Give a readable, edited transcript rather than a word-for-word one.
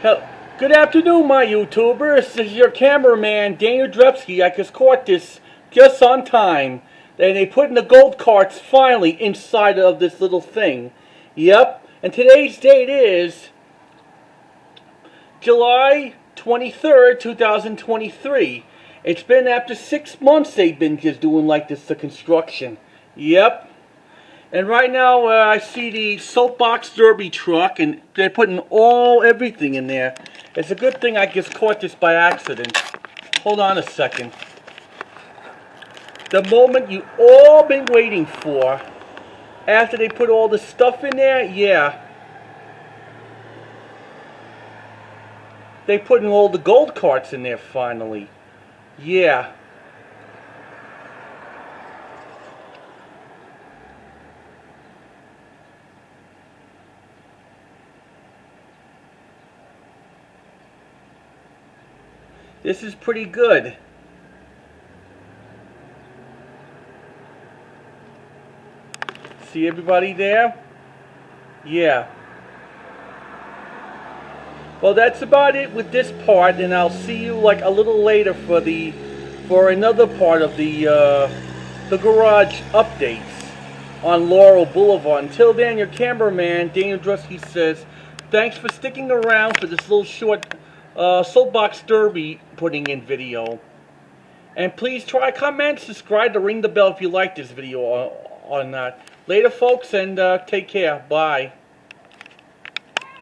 Good afternoon, my YouTubers. This is your cameraman, Daniel Drepsky. I just caught this just on time. And they put in the gold carts finally inside of this little thing. Yep. And today's date is July 23rd, 2023. It's been after 6 months they've been just doing like this, the construction. Yep. And right now I see the soapbox derby truck, and they're putting everything in there. It's a good thing I just caught this by accident. Hold on a second. The moment you all been waiting for, after they put all the stuff in there, yeah. They putting all the gold carts in there finally. Yeah. This is pretty good. See everybody there? Yeah. Well, that's about it with this part, and I'll see you like a little later for another part of the garage updates on Laurel Boulevard. Until then, your cameraman Daniel Drepsky says, thanks for sticking around for this little short soapbox derby putting in video. And please try, comment, subscribe, to ring the bell if you like this video or not. Later, folks, and take care. Bye.